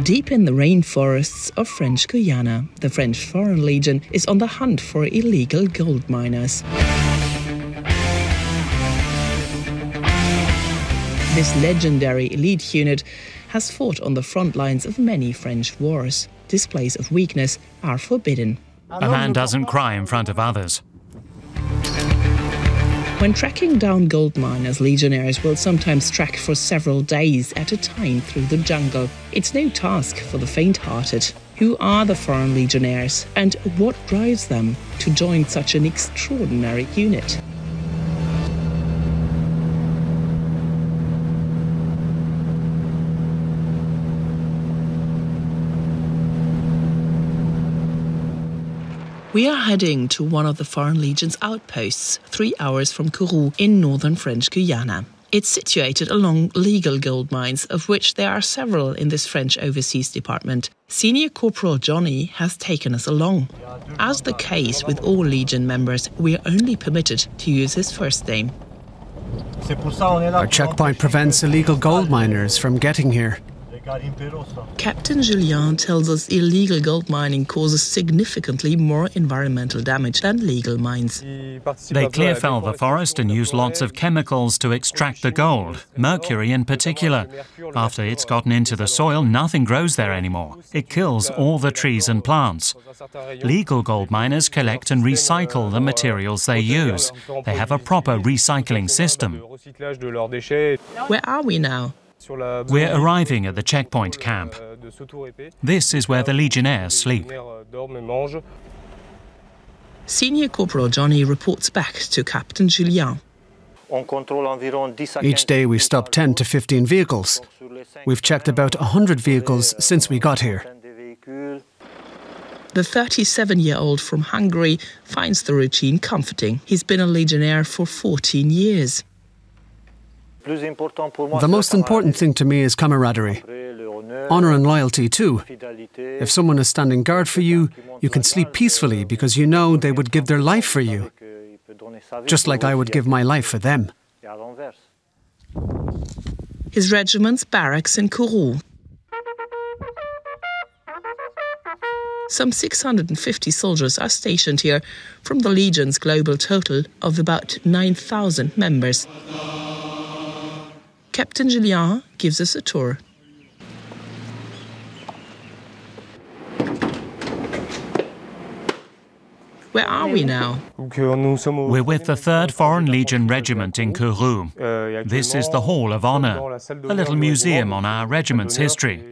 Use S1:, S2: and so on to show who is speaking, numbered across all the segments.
S1: Deep in the rainforests of French Guiana, the French Foreign Legion is on the hunt for illegal gold miners. This legendary elite unit has fought on the front lines of many French wars. Displays of weakness are forbidden.
S2: A man doesn't cry in front of others.
S1: When tracking down gold miners, legionnaires will sometimes trek for several days at a time through the jungle. It's no task for the faint-hearted. Who are the foreign legionnaires, and what drives them to join such an extraordinary unit? We are heading to one of the Foreign Legion's outposts, 3 hours from Kourou in northern French Guiana. It's situated along legal gold mines, of which there are several in this French Overseas Department. Senior Corporal Johnny has taken us along. As the case with all Legion members, we are only permitted to use his first name.
S3: Our checkpoint prevents illegal gold miners from getting here.
S1: Captain Julien tells us illegal gold mining causes significantly more environmental damage than legal mines.
S2: They clear fell the forest and use lots of chemicals to extract the gold, mercury in particular. After it's gotten into the soil, nothing grows there anymore. It kills all the trees and plants. Legal gold miners collect and recycle the materials they use. They have a proper recycling system.
S1: Where are we now?
S2: We're arriving at the checkpoint camp. This is where the legionnaires sleep.
S1: Senior Corporal Johnny reports back to Captain Julien.
S3: Each day we stop 10 to 15 vehicles. We've checked about 100 vehicles since we got here.
S1: The 37-year-old from Hungary finds the routine comforting. He's been a legionnaire for 14 years.
S3: The most important thing to me is camaraderie. Honour and loyalty too. If someone is standing guard for you, you can sleep peacefully because you know they would give their life for you. Just like I would give my life for them.
S1: His regiment's barracks in Kourou. Some 650 soldiers are stationed here from the Legion's global total of about 9,000 members. Captain Julien gives us a tour. Where are we now?
S2: We're with the 3rd Foreign Legion Regiment in Kourou. This is the Hall of Honour, a little museum on our regiment's history.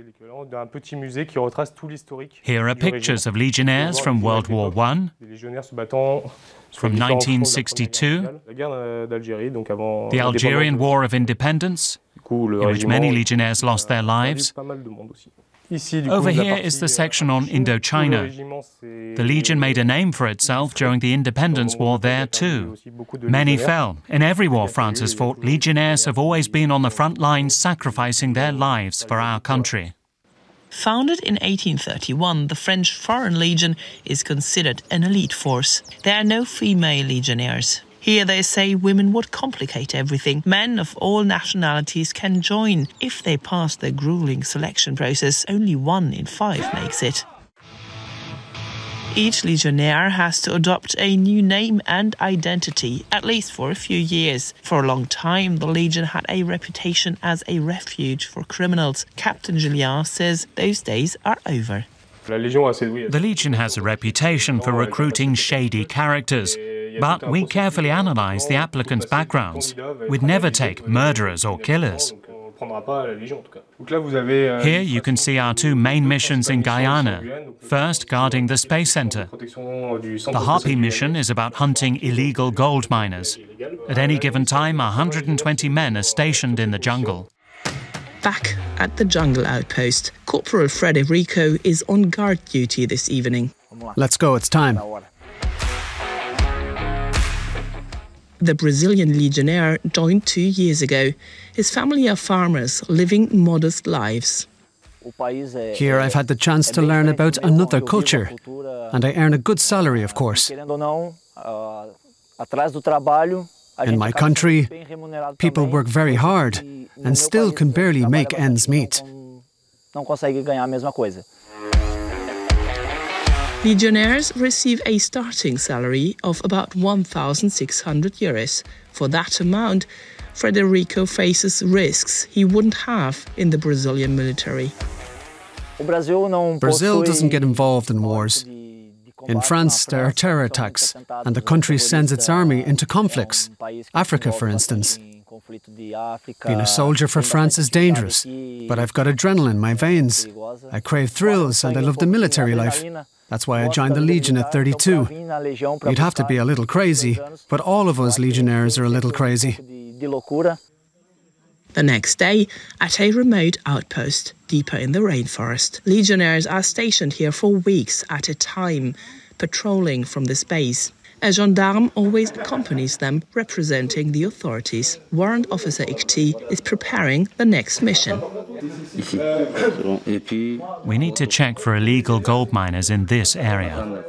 S2: Here are pictures of legionnaires from World War I, from 1962, the Algerian War of Independence, in which many legionnaires lost their lives. Over here is the section on Indochina. The Legion made a name for itself during the Independence War there too. Many fell. In every war France has fought, legionnaires have always been on the front lines sacrificing their lives for our country.
S1: Founded in 1831, the French Foreign Legion is considered an elite force. There are no female legionnaires. Here they say women would complicate everything. Men of all nationalities can join. If they pass the grueling selection process, only 1 in 5 makes it. Each legionnaire has to adopt a new name and identity, at least for a few years. For a long time, the Legion had a reputation as a refuge for criminals. Captain Julien says those days are over.
S2: The Legion has a reputation for recruiting shady characters, but we carefully analyse the applicants' backgrounds. We'd never take murderers or killers. Here you can see our 2 main missions in Guyana. First, guarding the space center. The Harpy mission is about hunting illegal gold miners. At any given time, 120 men are stationed in the jungle.
S1: Back at the jungle outpost, Corporal Frederico is on guard duty this evening.
S3: Let's go, it's time.
S1: The Brazilian legionnaire joined 2 years ago. His family are farmers living modest lives.
S3: Here I've had the chance to learn about another culture, and I earn a good salary, of course. In my country, people work very hard and still can barely make ends meet.
S1: Legionnaires receive a starting salary of about 1,600 euros. For that amount, Frederico faces risks he wouldn't have in the Brazilian military.
S3: Brazil doesn't get involved in wars. In France, there are terror attacks, and the country sends its army into conflicts. Africa, for instance. Being a soldier for France is dangerous, but I've got adrenaline in my veins. I crave thrills and I love the military life. That's why I joined the Legion at 32. You'd have to be a little crazy, but all of us legionnaires are a little crazy.
S1: The next day, at a remote outpost deeper in the rainforest, legionnaires are stationed here for weeks at a time, patrolling from this base. A gendarme always accompanies them, representing the authorities. Warrant Officer Ikti is preparing the next mission.
S2: We need to check for illegal gold miners in this area.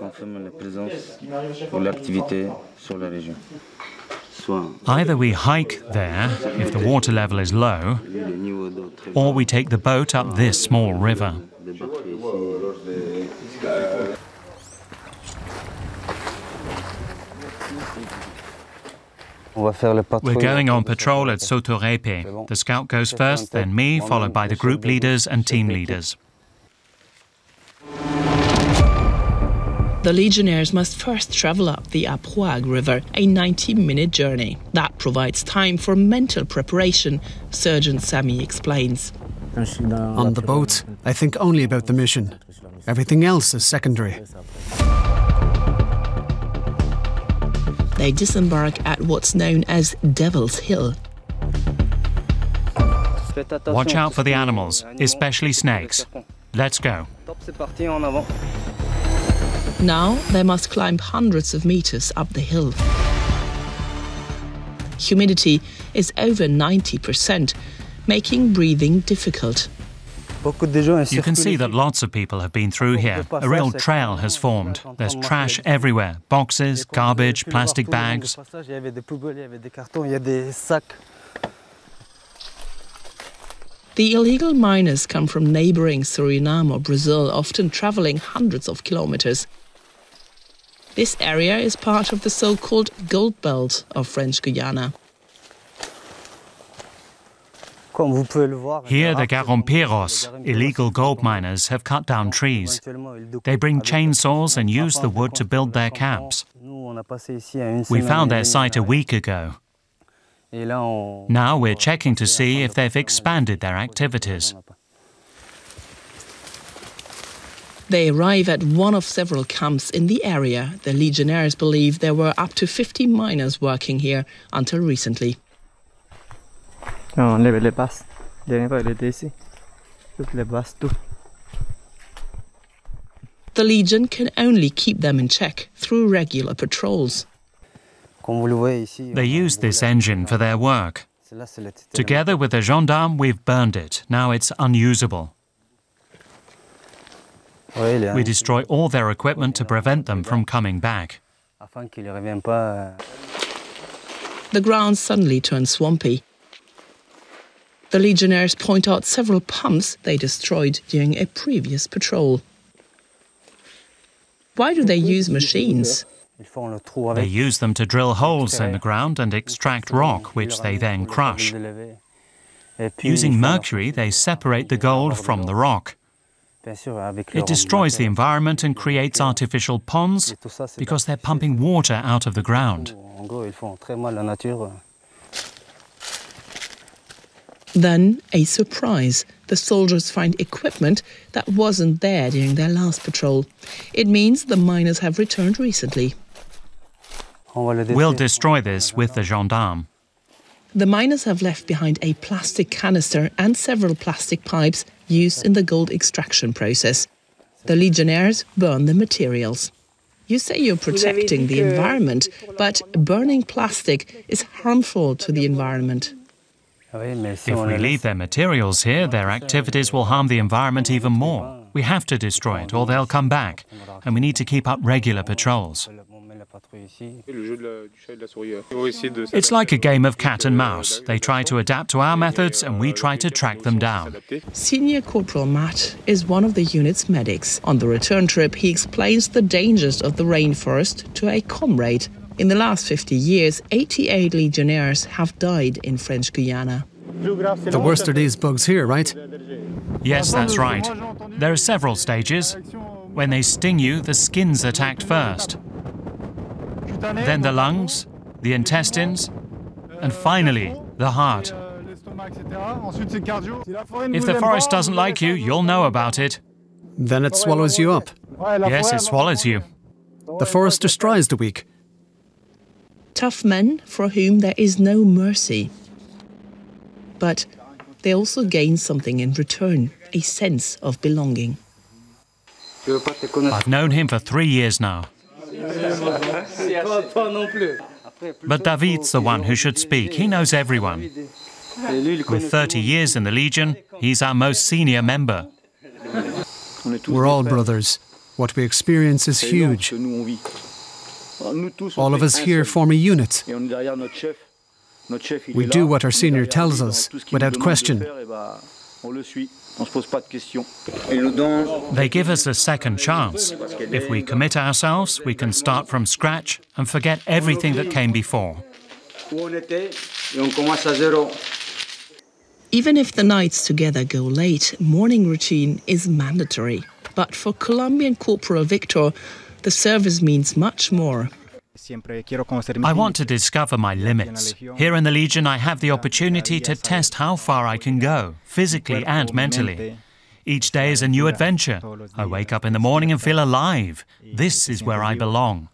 S2: Either we hike there, if the water level is low, or we take the boat up this small river. We're going on patrol at Sotorepe. The scout goes first, then me, followed by the group leaders and team leaders.
S1: The legionnaires must first travel up the Apuag River, a 90-minute journey. That provides time for mental preparation, Sergeant Sami explains.
S3: On the boat, I think only about the mission. Everything else is secondary.
S1: They disembark at what's known as Devil's Hill.
S2: Watch out for the animals, especially snakes. Let's go.
S1: Now they must climb hundreds of meters up the hill. Humidity is over 90%, making breathing difficult.
S2: You can see that lots of people have been through here. A real trail has formed. There's trash everywhere. Boxes, garbage, plastic bags.
S1: The illegal miners come from neighbouring Suriname or Brazil, often travelling hundreds of kilometres. This area is part of the so-called gold belt of French Guiana.
S2: Here the garimperos, illegal gold miners, have cut down trees. They bring chainsaws and use the wood to build their camps. We found their site a week ago. Now we're checking to see if they've expanded their activities.
S1: They arrive at one of several camps in the area. The legionnaires believe there were up to 50 miners working here until recently. The Legion can only keep them in check through regular patrols.
S2: They use this engine for their work. Together with the gendarme, we've burned it. Now it's unusable. We destroy all their equipment to prevent them from coming back.
S1: The ground suddenly turns swampy. The legionnaires point out several pumps they destroyed during a previous patrol. Why do they use machines?
S2: They use them to drill holes in the ground and extract rock, which they then crush. Using mercury, they separate the gold from the rock. It destroys the environment and creates artificial ponds because they're pumping water out of the ground.
S1: Then, a surprise. The soldiers find equipment that wasn't there during their last patrol. It means the miners have returned recently.
S2: We'll destroy this with the gendarme.
S1: The miners have left behind a plastic canister and several plastic pipes used in the gold extraction process. The legionnaires burn the materials. You say you're protecting the environment, but burning plastic is harmful to the environment.
S2: If we leave their materials here, their activities will harm the environment even more. We have to destroy it or they'll come back, and we need to keep up regular patrols. It's like a game of cat and mouse. They try to adapt to our methods and we try to track them down.
S1: Senior Corporal Matt is one of the unit's medics. On the return trip, he explains the dangers of the rainforest to a comrade. In the last 50 years, 88 legionnaires have died in French Guiana.
S3: The worst are these bugs here, right?
S2: Yes, that's right. There are several stages. When they sting you, the skin's attacked first. Then the lungs, the intestines, and finally, the heart. If the forest doesn't like you, you'll know about it.
S3: Then it swallows you up.
S2: Yes, it swallows you.
S3: The forest destroys the weak.
S1: Tough men for whom there is no mercy. But they also gain something in return, a sense of belonging.
S2: I've known him for 3 years now. But David's the one who should speak. He knows everyone. With 30 years in the Legion, he's our most senior member.
S3: We're all brothers. What we experience is huge. All of us here form a unit. We do what our senior tells us, without question.
S2: They give us a second chance. If we commit ourselves, we can start from scratch and forget everything that came before.
S1: Even if the nights together go late, morning routine is mandatory. But for Colombian Corporal Victor, the service means much more.
S2: I want to discover my limits. Here in the Legion, I have the opportunity to test how far I can go, physically and mentally. Each day is a new adventure. I wake up in the morning and feel alive. This is where I belong.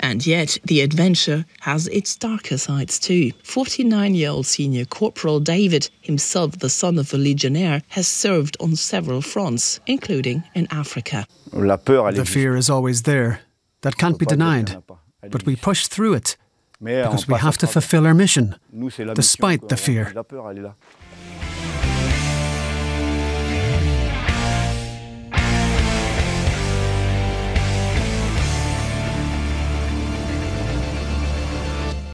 S1: And yet, the adventure has its darker sides too. 49-year-old Senior Corporal David, himself the son of a legionnaire, has served on several fronts, including in Africa.
S3: The fear is always there. That can't be denied. But we push through it, because we have to fulfill our mission, despite the fear.